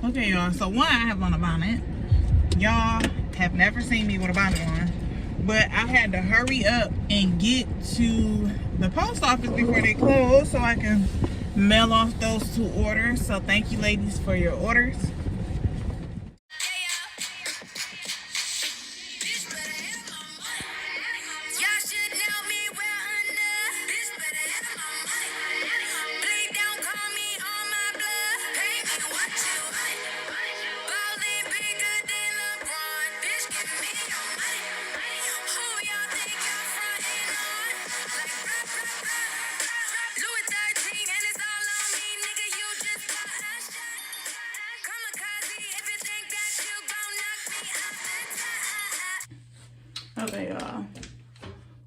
Okay, y'all, so one, I have on a bonnet. Y'all have never seen me with a bonnet on, but I had to hurry up and get to the post office before they close so I can mail off those 2 orders. So thank you ladies for your orders. Okay, y'all,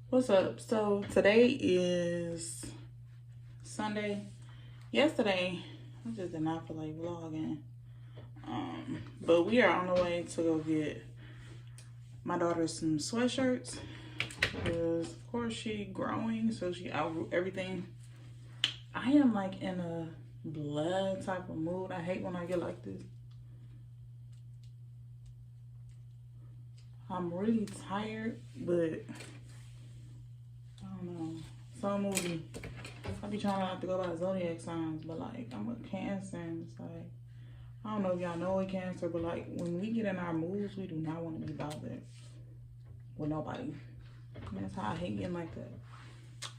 what's up? So today is Sunday. Yesterday I just did not feel like vlogging, but we are on the way to go get my daughter some sweatshirts because of course she growing, so she outgrew everything. I am like in a blood type of mood. I hate when I get like this. I'm really tired, but I don't know. Some movie, I be trying not to go by zodiac signs, but like I'm a Cancer, and it's like, I don't know if y'all know a Cancer, but like when we get in our moods, we do not want to be bothered with nobody. And that's how I hate getting like that.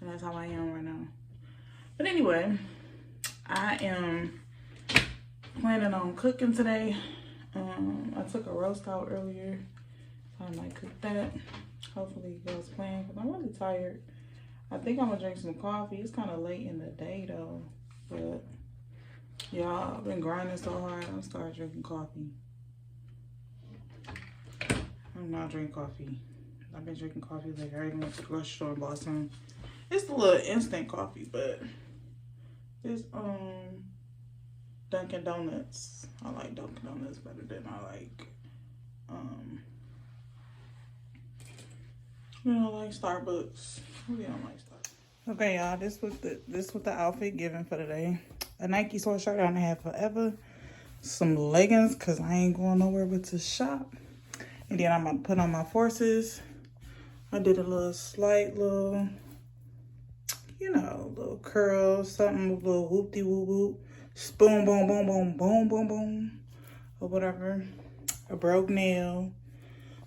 And that's how I am right now. But anyway, I am planning on cooking today. I took a roast out earlier. I might cook that. Hopefully it goes planned because I'm really tired. I think I'm gonna drink some coffee. It's kind of late in the day though, but y'all, I've been grinding so hard. I'm starting drinking coffee. I'm not drinking coffee. I've been drinking coffee like I even went to the grocery store and bought some. It's a little instant coffee, but it's Dunkin' Donuts. I like Dunkin' Donuts better than I like you know, like Starbucks. We don't like Starbucks. Okay, y'all, this was the outfit given for today. A Nike sweatshirt I have forever. Some leggings, cause I ain't going nowhere but to shop. And then I'm gonna put on my forces. I did a little slight little, you know, little curl, something, a little whoop-de whoop whoop. Spoon, boom, boom, boom, boom, boom, boom. Or whatever. A broke nail.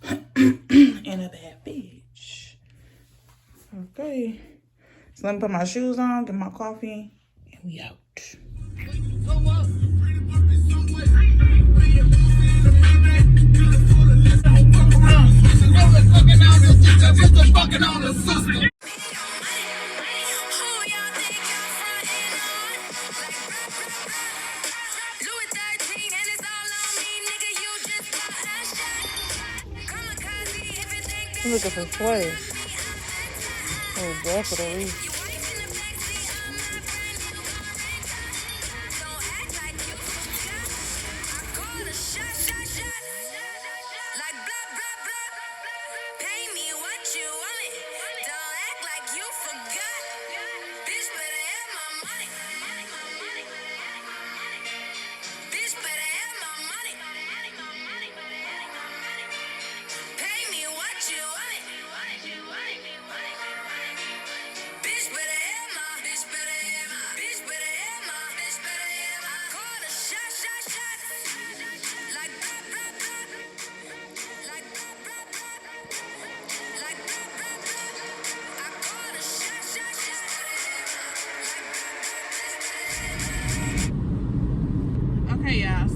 And a bad bitch. Okay, so let me put my shoes on, get my coffee, and we out. I'm looking for sweaters. Oh, definitely.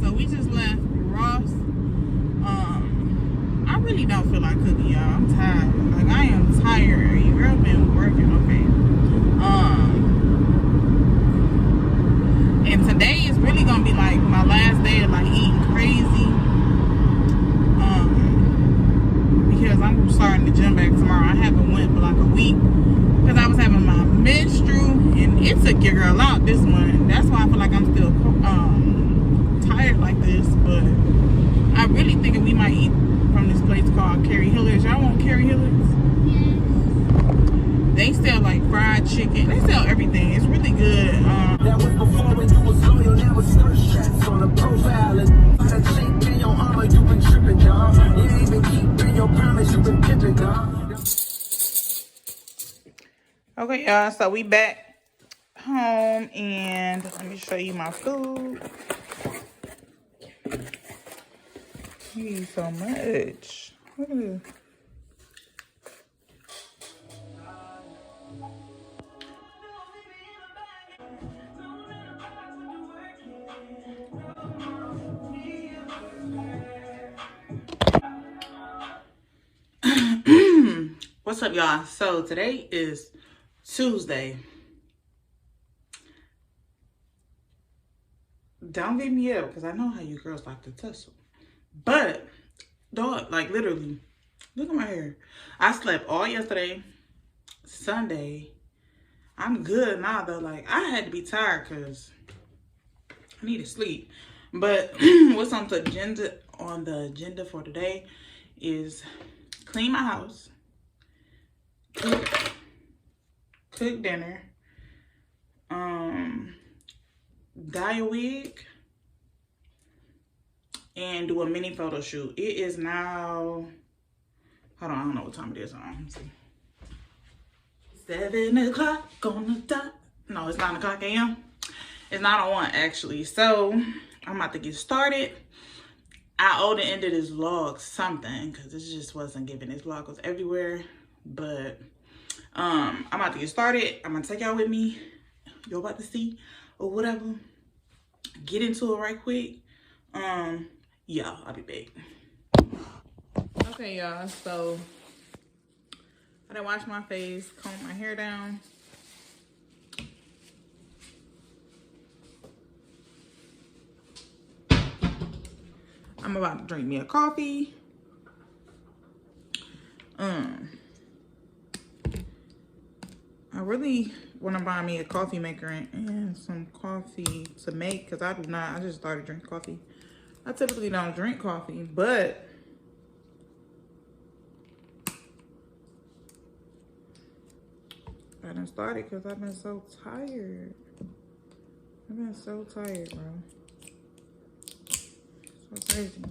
So we just left Ross. I really don't feel like cooking, y'all. I'm tired. Like, I am tired. Your girl been working, okay? And today is really gonna be like my last day of like eating crazy. Because I'm starting the gym back tomorrow. I haven't went for like a week because I was having my menstrual, and it took your girl out this month. That's why I feel like I'm still tired like this. But I really think we might eat from this place called Carrie Hiller's. Y'all want Carrie Hiller's? They sell like fried chicken. They sell everything. It's really good. That was before when you was loyal. Now it's skirt shots on the profile. And by the chink in your armor, you been tripping, dog. You ain't even keeping your promise, you been pimping, dog. Okay, y'all. So we back home, and let me show you my food. You eat so much. Look at this. What's up, y'all? So today is Tuesday. Don't beat me up because I know how you girls like to tussle. But, dog, like literally, look at my hair. I slept all yesterday, Sunday. I'm good now though. Like, I had to be tired because I need to sleep. But what's on the agenda for today is clean my house, cook dinner, dye a wig, and do a mini photo shoot. It is now, hold on, I don't know what time it is. Let me see. 7 o'clock on the dot. No, it's 9 o'clock a.m. It's 9:01 actually. So I'm about to get started. I owe the end of this vlog something because this just wasn't giving. This vlog was everywhere. But I'm about to get started. I'm gonna take y'all with me. You're about to see or whatever. Get into it right quick. Yeah, I'll be back. Okay, y'all. So I done washed my face, combed my hair down. I'm about to drink me a coffee. I really want to buy me a coffee maker and some coffee to make because I do not. I just started drinking coffee. I typically don't drink coffee, but I done started because I've been so tired. I've been so tired, bro. So crazy.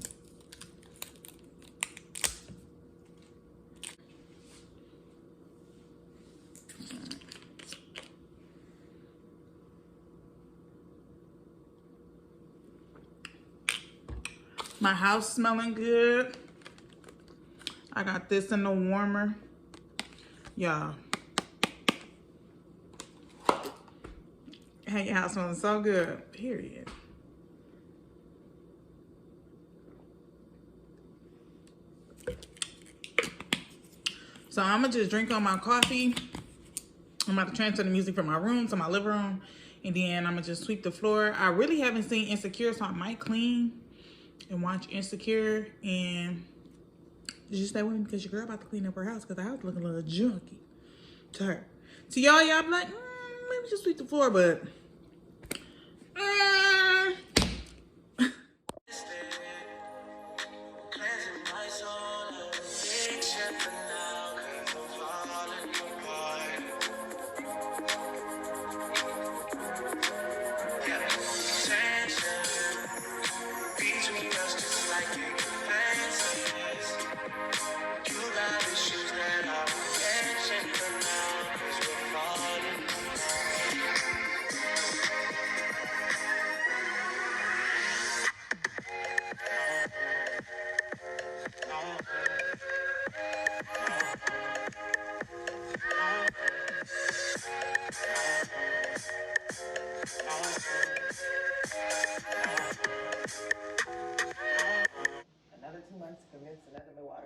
My house smelling good. I got this in the warmer. Y'all. Hey, your house smelling so good. Period. So I'm gonna just drink on my coffee. I'm about to transfer the music from my room to my living room. And then I'm gonna just sweep the floor. I really haven't seen Insecure, so I might clean and watch Insecure. And just stay with me because your girl about to clean up her house because the house looking a little junky to her. To y'all be like, maybe just sweep the floor, but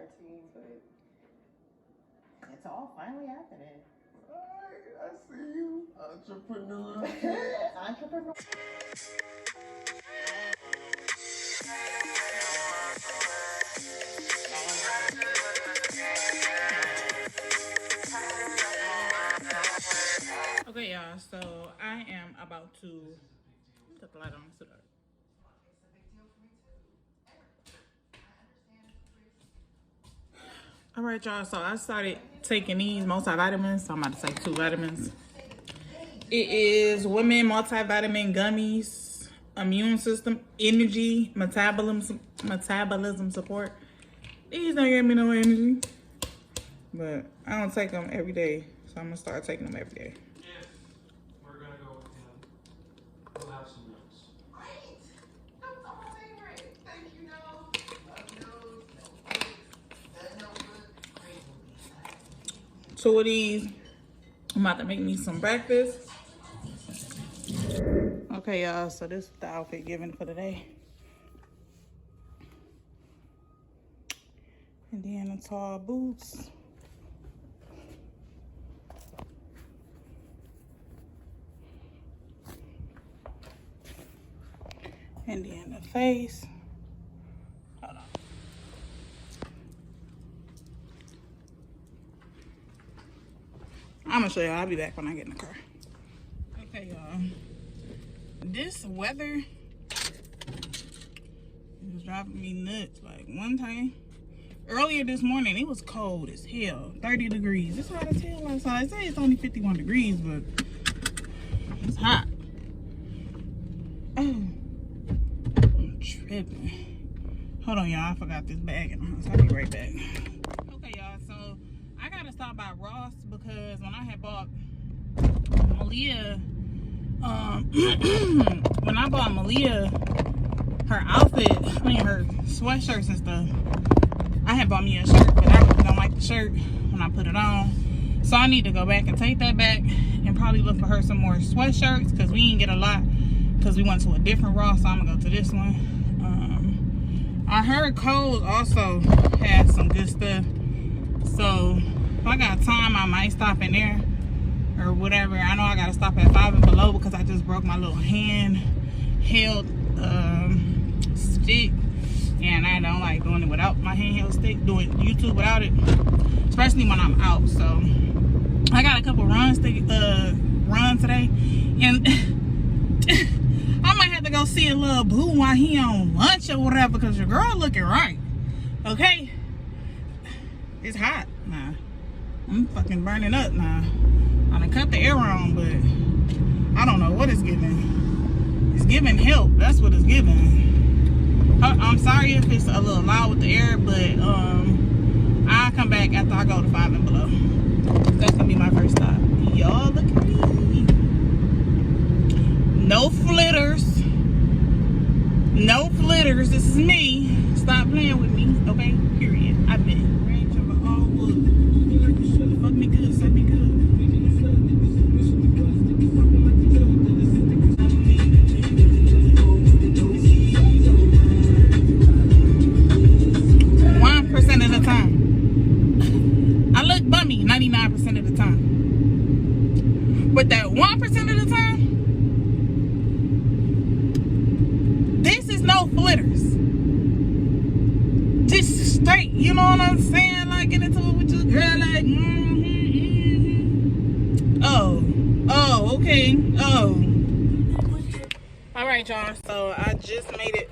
cartoons, but it's all finally happening. I see you, entrepreneur. Entrepreneur. Okay, y'all, so I am about to put the light on so dark. All right, y'all, so I started taking these multivitamins. So I'm about to take 2 vitamins. It is women multivitamin gummies, immune system, energy, metabolism support. These don't give me no energy, but I don't take them every day, so I'm gonna start taking them every day. If we're gonna go with him, we'll have some notes. Great! That's my favorite. Thank you, Nose. Love 2 of these. I'm about to make me some breakfast. Okay, y'all, so this is the outfit given for today. And then the tall boots. And then the face. Hold on. I'm gonna show y'all. I'll be back when I get in the car. Okay, y'all. This weather is driving me nuts. Like, one time, earlier this morning, it was cold as hell. 30 degrees. It's hot as hell outside. I say it's only 51 degrees, but it's hot. Oh, I'm tripping. Hold on, y'all. I forgot this bag in the house. I'll be right back. Okay, y'all. So, I gotta stop by Ross because when I had bought Malia, when I bought Malia her outfit, I mean her sweatshirts and stuff, I had bought me a shirt, but I really don't like the shirt when I put it on. So I need to go back and take that back and probably look for her some more sweatshirts because we didn't get a lot because we went to a different Ross, so I'm gonna go to this one. I heard Kohl's also had some good stuff, so if I got time I might stop in there or whatever. I know I gotta stop at 5 and Below because I just broke my little handheld stick, and I don't like doing it without my handheld stick, doing YouTube without it, especially when I'm out. So I got a couple runs today, and I might have to go see a little boo while he on lunch or whatever because your girl looking right. Okay, it's hot now. I'm fucking burning up now. I done cut the air on, but I don't know what it's giving. It's giving help. That's what it's giving. I'm sorry if it's a little loud with the air, but I'll come back after I go to 5 and Below. That's gonna be my first stop. Y'all look at me. No flitters. No flitters. This is me. Stop playing with me, okay? Period. I bet. Range of all wood. Fuck me good. Suck me good. 1% of the time. I look bummy 99% of the time. But that 1% of the time, this is no flitters. Just straight, you know what I'm saying? Like, get into it with your girl, like, oh, okay, oh. All right, y'all, so I just made it.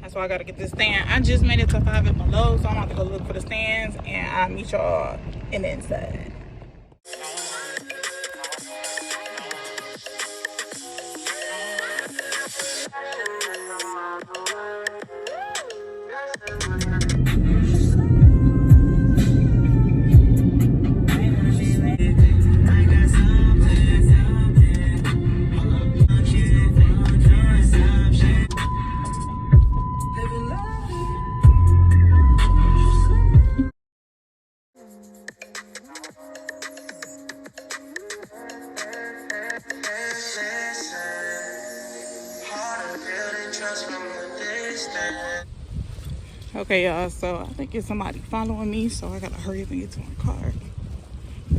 That's why I gotta get this stand. I just made it to 5 and Below, so I'm about to go look for the stands, and I'll meet y'all in the inside. Okay, y'all, so I think it's somebody following me, so I gotta hurry up and get to my car.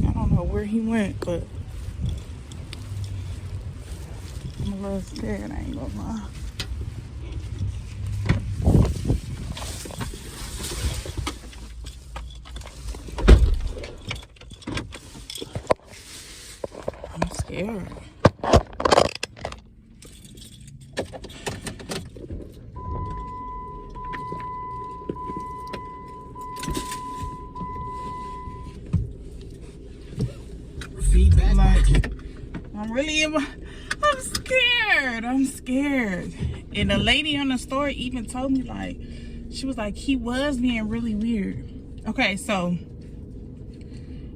I don't know where he went, but I'm a little scared, I ain't gonna lie. I'm scared. I'm scared. And the lady on the store even told me, like, she was like, he was being really weird. Okay, so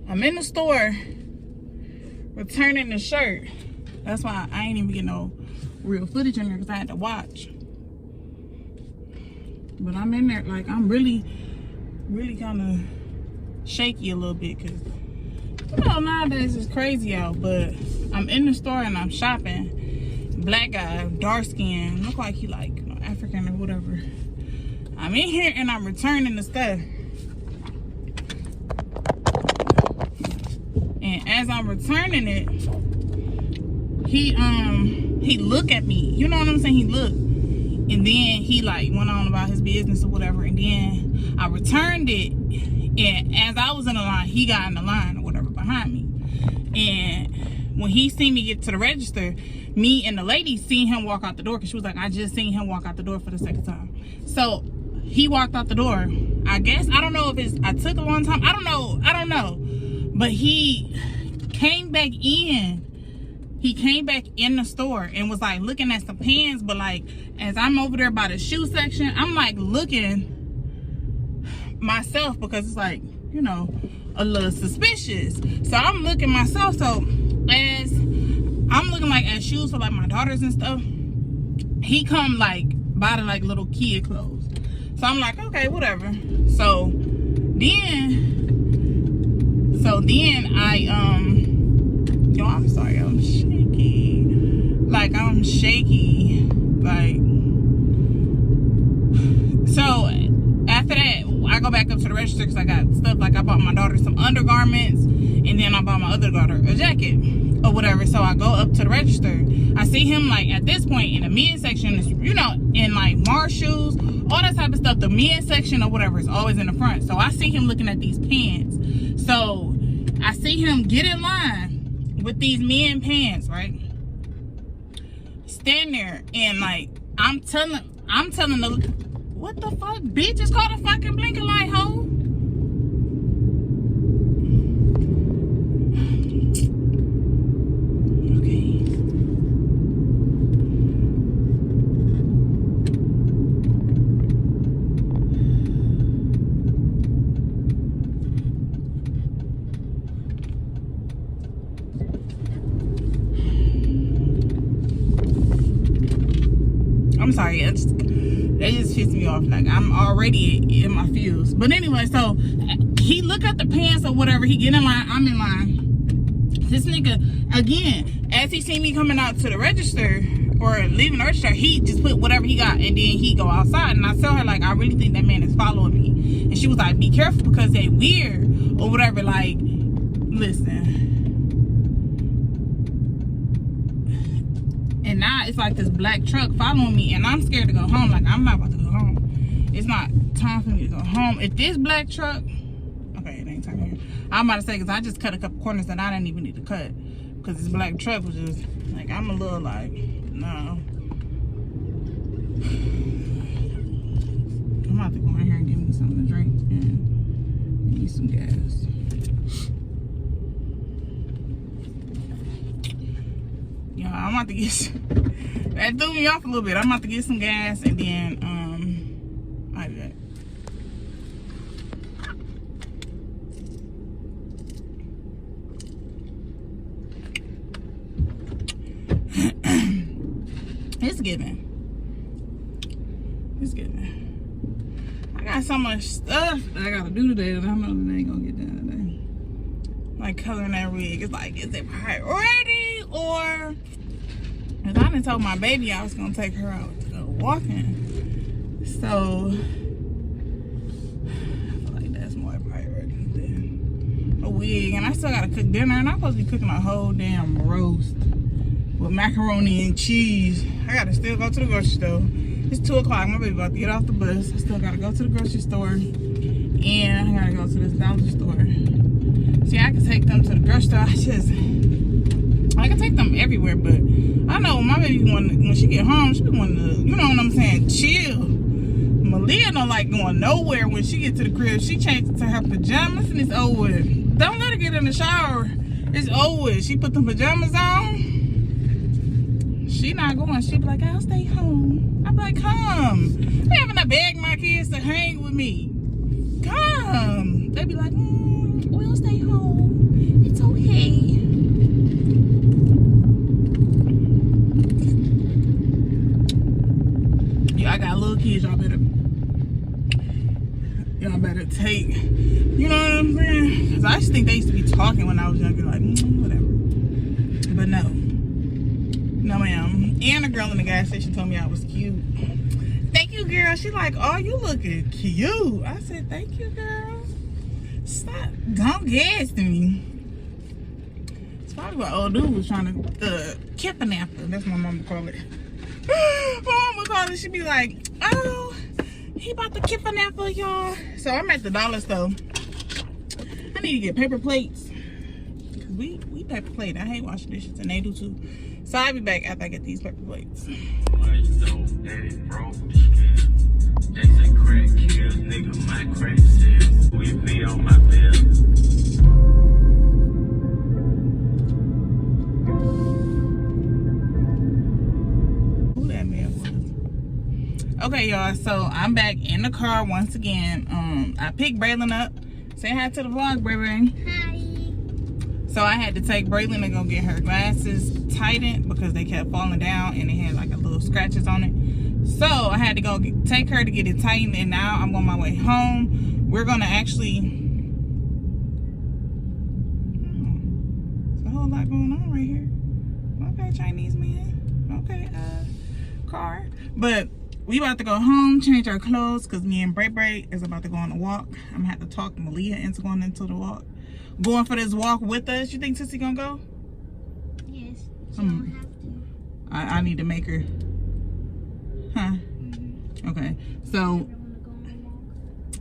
I'm in the store returning the shirt. That's why I ain't even get no real footage in there because I had to watch. But I'm in there, like, I'm really kind of shaky a little bit because, you know, nowadays it's crazy out. But I'm in the store and I'm shopping. Black guy, dark skin, look like he like, you know, African or whatever. I'm in here and I'm returning the stuff. And as I'm returning it, he looked at me. You know what I'm saying? He looked. And then he like went on about his business or whatever. And then I returned it. And as I was in the line, he got in the line or whatever behind me. And when he seen me get to the register, me and the lady seen him walk out the door because she was like, I just seen him walk out the door for the second time. So he walked out the door. I guess, I don't know if I took a long time. I don't know. But he came back in. He came back in the store and was like looking at some pants. But like, as I'm over there by the shoe section, I'm like looking myself because it's like, you know, a little suspicious. So I'm looking myself. So as I'm looking like at shoes for like my daughters and stuff, he come like buy the like little kid clothes. So I'm like, okay, whatever. So then I yo, I'm sorry, I'm shaky. Like I'm shaky. Like, so after that I go back up to the register because I got stuff, like I bought my daughter some undergarments and then I bought my other daughter a jacket or whatever. So I go up to the register. I see him like at this point in the midsection, you know, in like Mars shoes, all that type of stuff. The midsection or whatever is always in the front. So I see him looking at these pants. So I see him get in line with these men pants, right? Stand there and like I'm telling the, what the fuck, bitch? It's called a fucking blinking light, hoe. I'm sorry, that just pisses me off. Like, I'm already in my feels. But anyway, so he look at the pants or whatever. He get in line. I'm in line. This nigga, again, as he seen me coming out to the register or leaving the register, he just put whatever he got and then he go outside. And I tell her, like, I really think that man is following me. And she was like, be careful because they weird or whatever. Like, listen. And now it's like this black truck following me and I'm scared to go home. Like, I'm not about to go home. It's not time for me to go home. If this black truck, okay, it ain't time here. I'm about to say, because I just cut a couple corners that I didn't even need to cut. Because this black truck was just, like, I'm a little like, no. I'm about to go in here and give me something to drink and give me some gas. Yeah, I'm about to get that threw me off a little bit. I'm about to get some gas and then I'll be back. It's giving. It's giving. I got so much stuff that I gotta do today that I know that ain't gonna get done today. Like coloring that wig. It's like, is it priority or? Because I done told my baby I was gonna take her out to go walking. So a wig, and I still gotta cook dinner, and I'm supposed to be cooking a whole damn roast with macaroni and cheese. I gotta still go to the grocery store. It's 2 o'clock. My baby about to get off the bus. I still gotta go to the grocery store, and I gotta go to this dollar store. See, I can take them to the grocery store. I can take them everywhere, but I know my baby when she get home, she be wanting to, you know what I'm saying, chill. Malia don't like going nowhere when she get to the crib. She changes to her pajamas and it's over with. Don't let her get in the shower. It's over with. She put the pajamas on. She not going. She be like, I'll stay home. I be like, come. They having to beg my kids to hang with me. Come. They be like, we'll stay home. It's okay. Yeah, I got little kids. Y'all better take, you know what I'm saying? Because I just think they used to be talking when I was younger, like, whatever. But no. No, ma'am. And a girl in the gas station told me I was cute. Thank you, girl. She like, oh, you looking cute. I said, thank you, girl. Stop. Don't gas me. It's probably what old dude was trying to kidnap her. That's what my mama call it. My mama call it. She be like, oh, he about to kidnap her, y'all. So I'm at the dollar store. I need to get paper plates. Cause we paper plate. I hate washing dishes and they do too. So I'll be back after I get these paper plates. They say crack kills, nigga, my crack sells. We be on my bill. Who that man was? Okay, y'all, so I'm back in the car once again. I picked Braylon up. Say hi to the vlog, baby. Hi. So I had to take Braylon to go get her glasses tightened because they kept falling down and they had like a little scratches on it. So I had to go take her to get it tightened, and now I'm on my way home. We're gonna actually, there's a whole lot going on right here. Okay, Chinese man. Okay, car. But we about to go home, change our clothes, because me and Bray Bray is about to go on a walk. I'm gonna have to talk Malia into going into the walk. Going for this walk with us. You think Sissy gonna go? Yes. She don't have to. I need to make her. Huh? Okay. So, I don't want to go on a walk.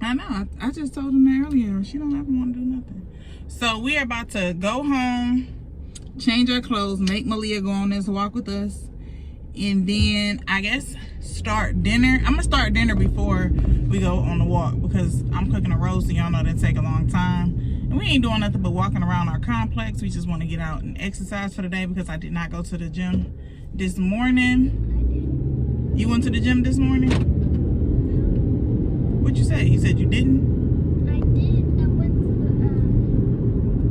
I know. I just told him that earlier. She don't ever want to do nothing. So, we are about to go home, change our clothes, make Malia go on this walk with us, and then, I guess, start dinner. I'm going to start dinner before we go on the walk because I'm cooking a roast, and y'all know that take a long time. And we ain't doing nothing but walking around our complex. We just want to get out and exercise for the day because I did not go to the gym this morning. I did. You went to the gym this morning? What'd you say? You said you didn't? I did. I went to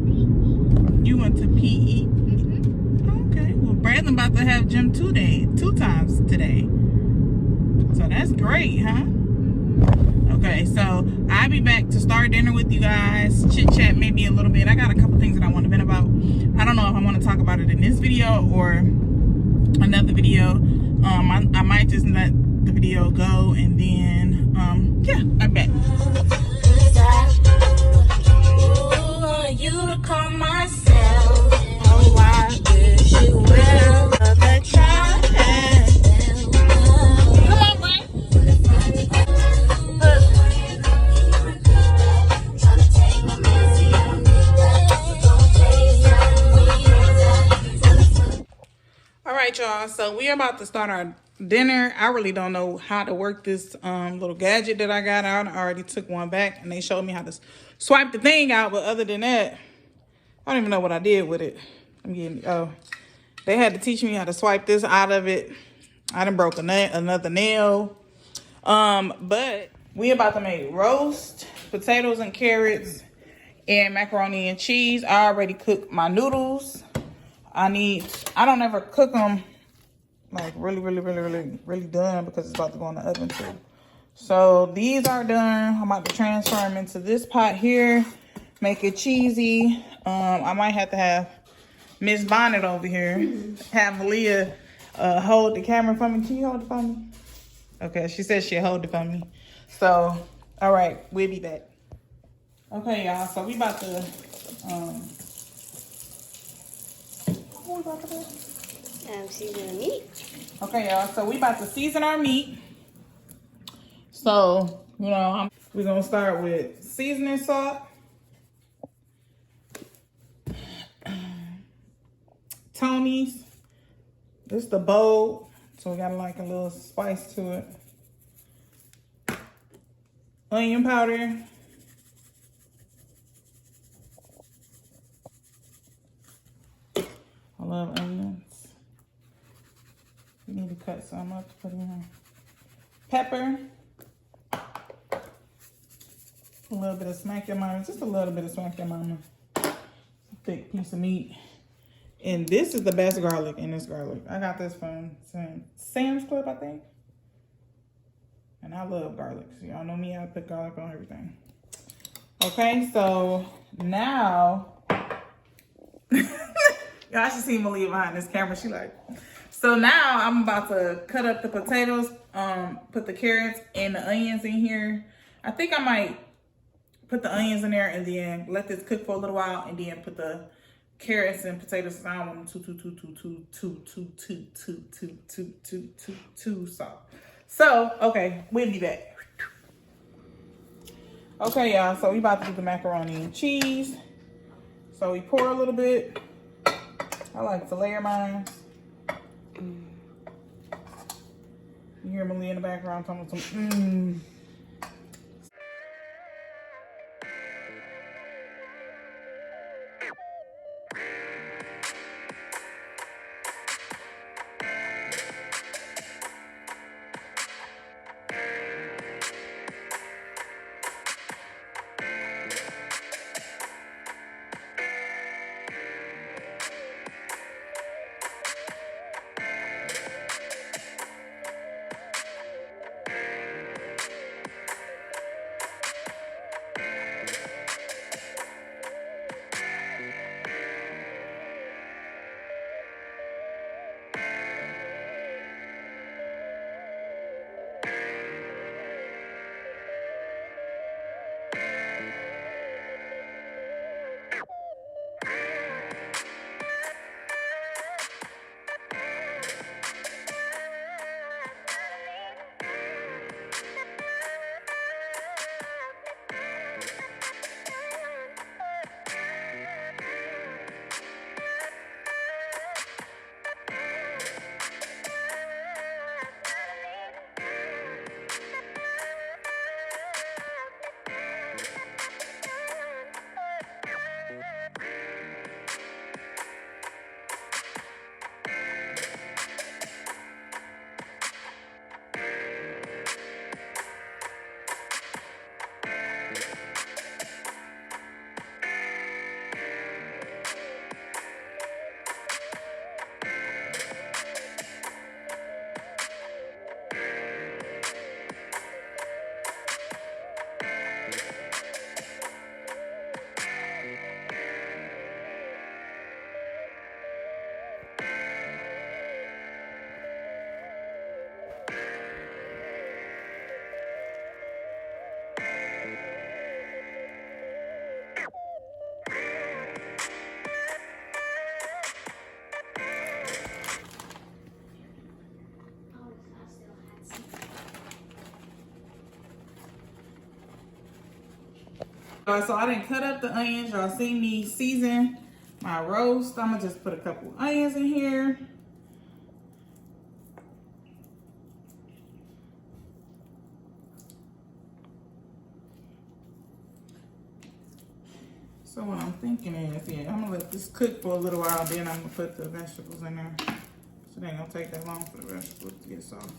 PE. You went to PE? Mm-hmm. Okay. Well, Brandon about to have gym 2 times today. So that's great, huh? Okay, so I'll be back to start dinner with you guys, chit chat maybe a little bit. I got a couple things that I want to vent about. I don't know if I want to talk about it in this video or another video. I might just let the video go and then yeah, I'm back. You to call myself. Oh, I wish you well. The child. Come on, Brent. All right, y'all, so we are about to start our dinner. I really don't know how to work this little gadget that I got out. I already took one back and they showed me how to swipe the thing out, but other than that, I don't even know what I did with it. They had to teach me how to swipe this out of it. I done broke another nail. But we about to make roast, potatoes and carrots, and macaroni and cheese. I already cooked my noodles. I don't ever cook them like really done because it's about to go in the oven too. So these are done. I'm about to transfer them into this pot here, make it cheesy. I might have to have Miss Bonnet over here, have Leah hold the camera for me. Can you hold it for me? Okay, she said she'll hold it for me. So, all right, we'll be back. Okay, y'all, so we about to What we about to do? Season the meat. Okay, y'all. So we about to season our meat. So, you know, we're going to start with seasoning salt. Tony's. This is the bold. So we got like a little spice to it. Onion powder. I love onions. You need to cut some up to put in here. Pepper. A little bit of smack your mama. Just a little bit of smack your mama. A thick piece of meat. And this is the best garlic in this garlic. I got this from Sam's Club, I think. And I love garlic. So y'all know me, I put garlic on everything. Okay, so now... Y'all should see Malia behind this camera. She like... So now I'm about to cut up the potatoes, put the carrots and the onions in here. I think I might put the onions in there and then let this cook for a little while and then put the carrots and potatoes. I don't want them too soft. So, okay, we'll be back. Okay, y'all, so we about to do the macaroni and cheese. So we pour a little bit. I like to layer mine. You hear Malia in the background talking some So I didn't cut up the onions. Y'all see me season my roast. I'm gonna just put a couple onions in here. So what I'm thinking is, yeah, I'm gonna let this cook for a little while, then I'm gonna put the vegetables in there. So it ain't gonna take that long for the vegetables to get soft.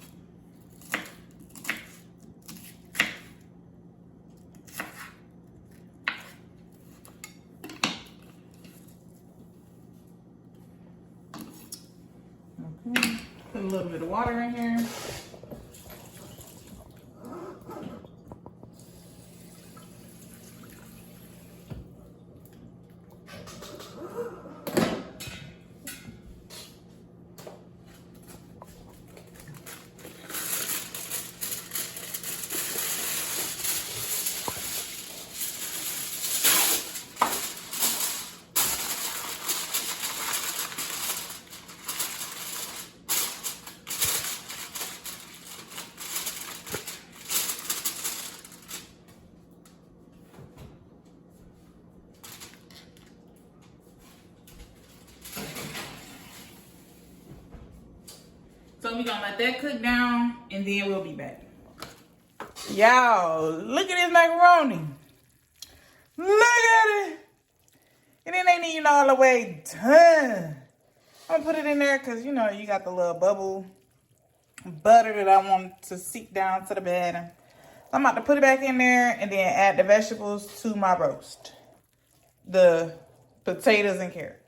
Okay, put a little bit of water in here. So we're gonna let that cook down and then we'll be back. Y'all, look at this macaroni. Look at it. And then they need all the way done. I'm gonna put it in there because you know you got the little bubble butter that I want to seep down to the bottom. So I'm about to put it back in there and then add the vegetables to my roast. The potatoes and carrots.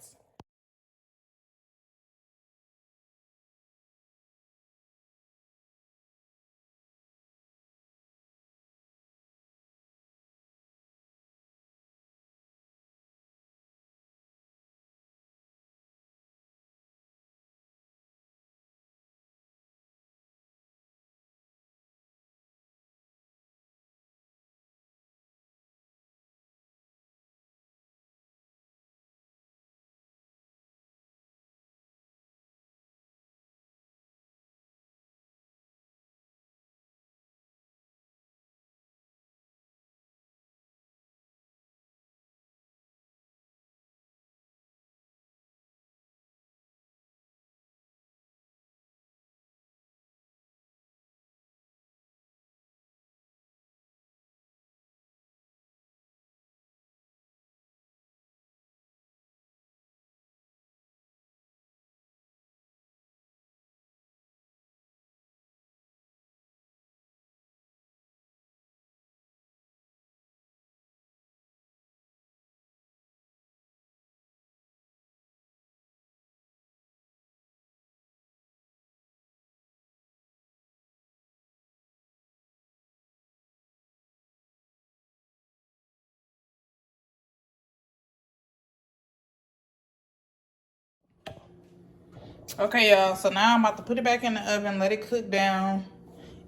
Okay, y'all. So now I'm about to put it back in the oven, let it cook down,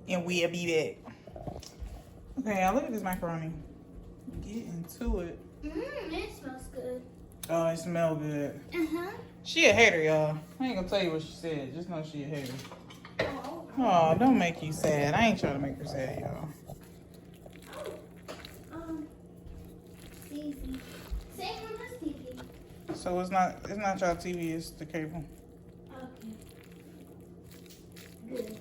and we'll be back. Okay, y'all, look at this macaroni. Get into it. It smells good. Oh, it smells good. Uh-huh. She a hater, y'all. I ain't gonna tell you what she said. Just know she a hater. Oh. Oh, don't make you sad. I ain't trying to make her sad, y'all. TV. Same on this TV. So it's not y'all TV, it's the cable. Okay. Good.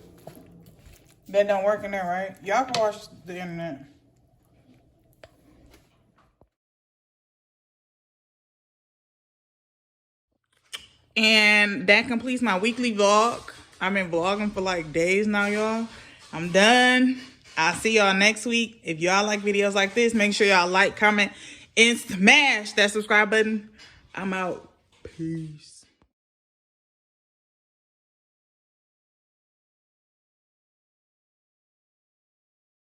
That don't work in there, right? Y'all can watch the internet. And that completes my weekly vlog. I've been vlogging for like days now, y'all. I'm done. I'll see y'all next week. If y'all like videos like this, make sure y'all like, comment, and smash that subscribe button. I'm out. Peace.